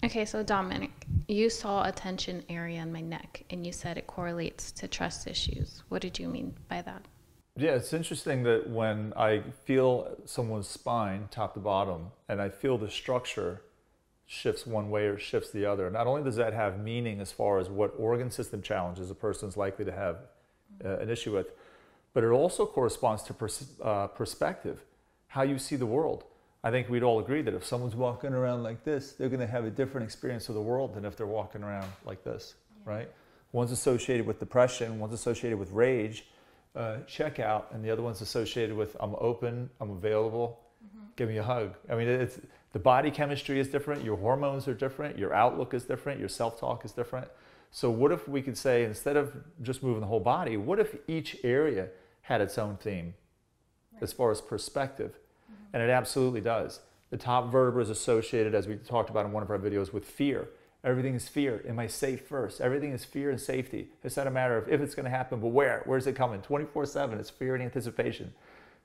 Okay, so Dominic, you saw a tension area in my neck and you said it correlates to trust issues. What did you mean by that? Yeah, it's interesting that when I feel someone's spine, top to bottom, and I feel the structure shifts one way or shifts the other, not only does that have meaning as far as what organ system challenges a person's likely to have an issue with, but it also corresponds to perspective, how you see the world. I think we'd all agree that if someone's walking around like this, they're going to have a different experience of the world than if they're walking around like this, right? One's associated with depression, one's associated with rage, checkout, and the other one's associated with I'm open, I'm available, give me a hug. I mean, it's the body chemistry is different, your hormones are different, your outlook is different, your self-talk is different. So what if we could say, instead of just moving the whole body, what if each area had its own theme as far as perspective? And it absolutely does. The top vertebra is associated, as we talked about in one of our videos, with fear. Everything is fear. Am I safe first? Everything is fear and safety. It's not a matter of if it's going to happen, but where? Where's it coming? 24/7, it's fear and anticipation.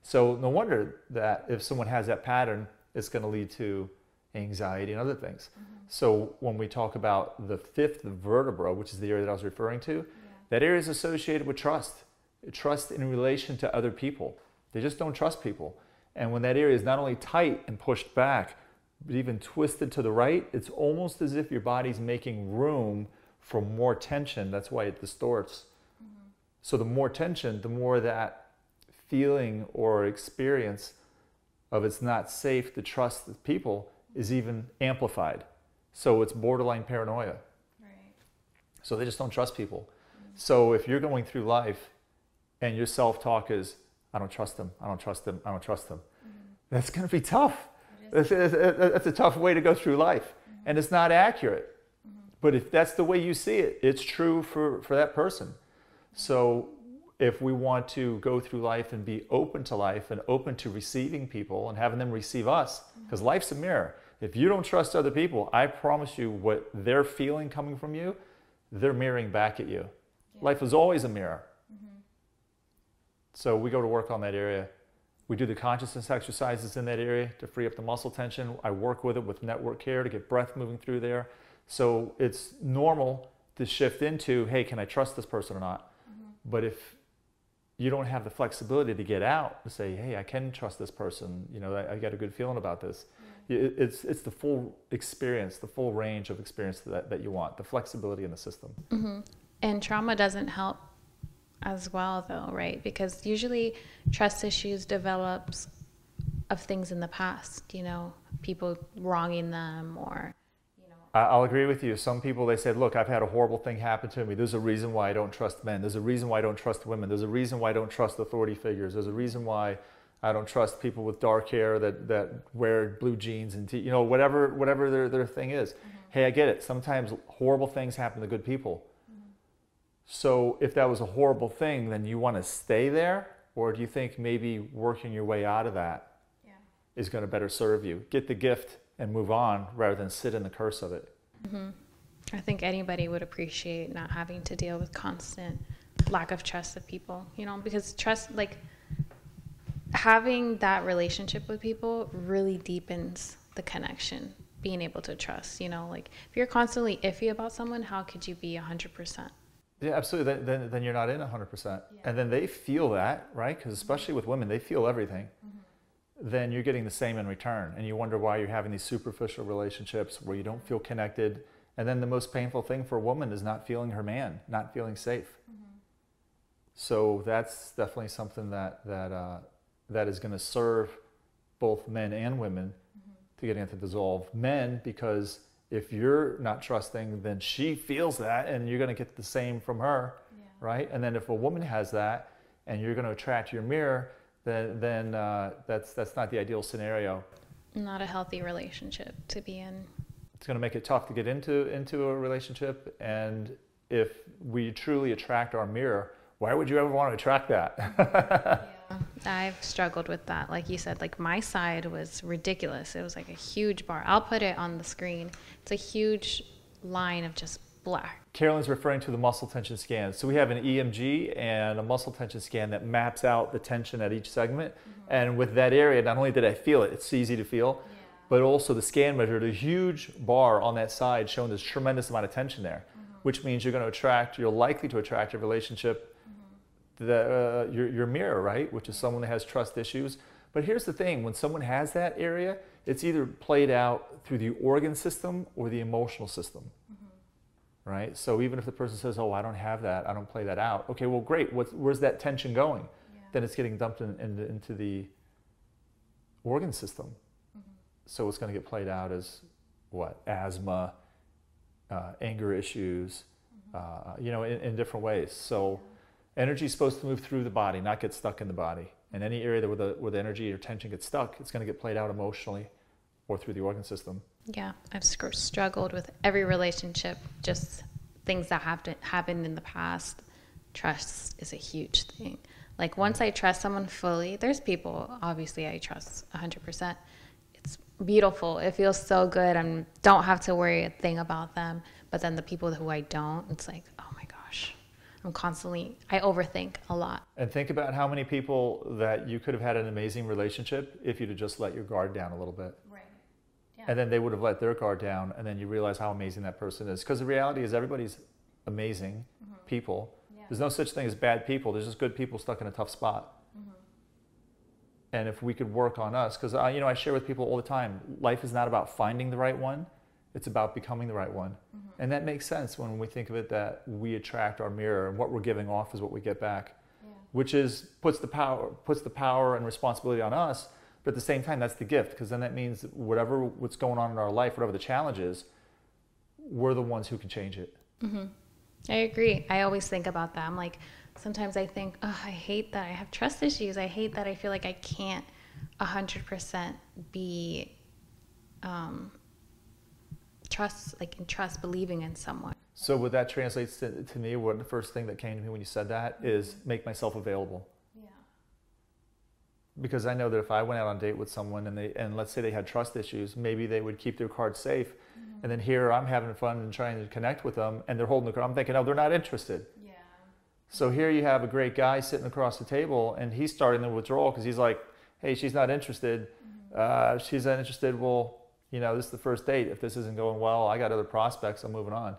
So no wonder that if someone has that pattern, it's going to lead to anxiety and other things. So when we talk about the fifth vertebra, which is the area that I was referring to, that area is associated with trust. Trust in relation to other people. They just don't trust people. And when that area is not only tight and pushed back, but even twisted to the right, it's almost as if your body's making room for more tension. That's why it distorts. So the more tension, the more that feeling or experience of it's not safe to trust the people is even amplified. So it's borderline paranoia. Right. So they just don't trust people. So if you're going through life and your self-talk is, I don't trust them, I don't trust them, I don't trust them, that's going to be tough. That's a tough way to go through life. And it's not accurate. But if that's the way you see it, it's true for that person. So if we want to go through life and be open to life and open to receiving people and having them receive us, because life's a mirror. If you don't trust other people, I promise you what they're feeling coming from you, they're mirroring back at you. Life is always a mirror. So we go to work on that area. We do the consciousness exercises in that area to free up the muscle tension. I work with it with network care to get breath moving through there. So it's normal to shift into, hey, can I trust this person or not? But if you don't have the flexibility to get out to say, hey, I can trust this person, you know, I got a good feeling about this. It's the full experience, the full range of experience that you want, the flexibility in the system. And trauma doesn't help as well, though, right? Because usually trust issues develops of things in the past, you know, people wronging them or, you know. I'll agree with you. Some people, they said, look, I've had a horrible thing happen to me. There's a reason why I don't trust men. There's a reason why I don't trust women. There's a reason why I don't trust authority figures. There's a reason why I don't trust people with dark hair that wear blue jeans and, you know, whatever their thing is. Hey, I get it. Sometimes horrible things happen to good people. So if that was a horrible thing, then you want to stay there? Or do you think maybe working your way out of that is going to better serve you? Get the gift and move on rather than sit in the curse of it. I think anybody would appreciate not having to deal with constant lack of trust of people, you know, because trust, like having that relationship with people really deepens the connection, being able to trust, you know, like if you're constantly iffy about someone, how could you be 100%? Yeah, absolutely. Then you're not in 100%. And then they feel that, right? Because especially with women, they feel everything. Then you're getting the same in return. And you wonder why you're having these superficial relationships where you don't feel connected. And then the most painful thing for a woman is not feeling her man, not feeling safe. So that's definitely something that is going to serve both men and women to get into dissolve. Men, because if you're not trusting, then she feels that and you're going to get the same from her, right? And then if a woman has that and you're going to attract your mirror, then that's not the ideal scenario. Not a healthy relationship to be in. It's going to make it tough to get into a relationship. And if we truly attract our mirror, why would you ever want to attract that? I've struggled with that. Like you said, like my side was ridiculous. It was like a huge bar. I'll put it on the screen. It's a huge line of just black. Carolyn's referring to the muscle tension scan. So we have an EMG and a muscle tension scan that maps out the tension at each segment. And with that area, not only did I feel it, it's easy to feel, But also the scan measured a huge bar on that side showing this tremendous amount of tension there, which means you're likely to attract a relationship, your mirror, right? Which is someone that has trust issues. But here's the thing, when someone has that area, it's either played out through the organ system or the emotional system, right? So even if the person says, oh, I don't have that, I don't play that out. Okay, well, great. Where's that tension going? Yeah. Then it's getting dumped into the organ system. So it's going to get played out as what? Asthma, anger issues, in different ways. So energy is supposed to move through the body, not get stuck in the body. And any area where the energy or tension gets stuck, it's going to get played out emotionally or through the organ system. Yeah, I've struggled with every relationship, just things that have happened in the past. Trust is a huge thing. Like once I trust someone fully, there's people, obviously I trust 100%. It's beautiful. It feels so good. I don't have to worry a thing about them. But then the people who I don't, it's like, oh my gosh, I overthink a lot. And think about how many people that you could have had an amazing relationship if you'd have just let your guard down a little bit. Right. Yeah. And then they would have let their guard down, and then you realize how amazing that person is. Because the reality is everybody's amazing people. Yeah. There's no such thing as bad people. There's just good people stuck in a tough spot. And if we could work on us, because I share with people all the time, life is not about finding the right one. It's about becoming the right one. And that makes sense when we think of it that we attract our mirror, and what we're giving off is what we get back, which puts the power and responsibility on us. But at the same time, that's the gift, because then that means what's going on in our life, whatever the challenge is, we're the ones who can change it. I agree. I always think about that. I'm like, sometimes I think, oh, I hate that I have trust issues. I hate that I feel like I can't 100% be trust believing in someone. So what that translates to me, the first thing that came to me when you said that is make myself available. Yeah. Because I know that if I went out on a date with someone and let's say they had trust issues, maybe they would keep their card safe. And then here I'm having fun and trying to connect with them, and they're holding the card. I'm thinking, oh, they're not interested. Yeah. So here you have a great guy sitting across the table, and he's starting the withdrawal because he's like, hey, she's not interested. She's not interested. Well, this is the first date. If this isn't going well, I got other prospects. I'm moving on.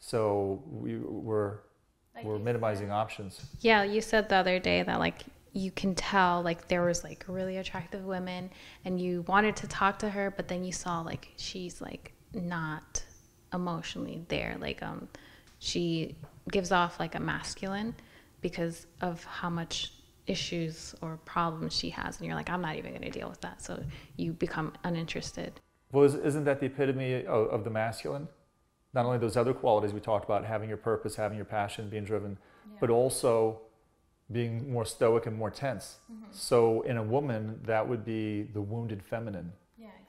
So we're minimizing options. Yeah, you said the other day that you can tell there was really attractive women, and you wanted to talk to her, but then you saw she's not emotionally there. She gives off a masculine because of how much issues or problems she has, and you're like, I'm not even going to deal with that. So you become uninterested. Well, isn't that the epitome of the masculine? Not only those other qualities we talked about, having your purpose, having your passion, being driven, but also being more stoic and more tense. So in a woman, that would be the wounded feminine,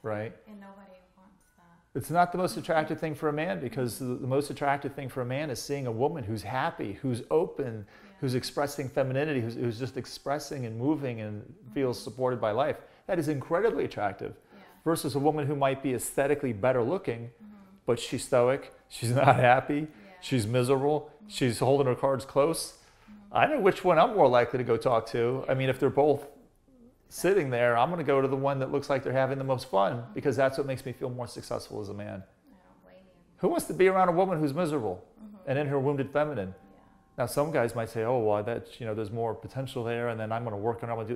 right? And nobody wants that. It's not the most attractive thing for a man, because the most attractive thing for a man is seeing a woman who's happy, who's open, who's expressing femininity, who's just expressing and moving and feels supported by life. That is incredibly attractive. Versus a woman who might be aesthetically better looking, but she's stoic, she's not happy, she's miserable, she's holding her cards close. I know which one I'm more likely to go talk to. I mean, if they're both sitting there, I'm going to go to the one that looks like they're having the most fun, because that's what makes me feel more successful as a man. I don't blame you. Who wants to be around a woman who's miserable and in her wounded feminine? Now, some guys might say, oh, well, there's more potential there, and then I'm going to work on it. I'm going to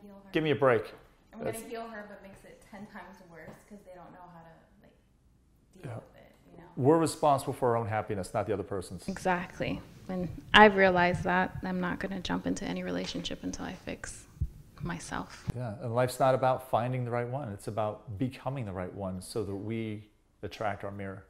heal her. Give me a break. I'm going to heal her, but makes it 10 times worse because they don't know how to deal with it. We're responsible for our own happiness, not the other person's. Exactly. And I've realized that I'm not going to jump into any relationship until I fix myself. Yeah, and life's not about finding the right one. It's about becoming the right one so that we attract our mirror.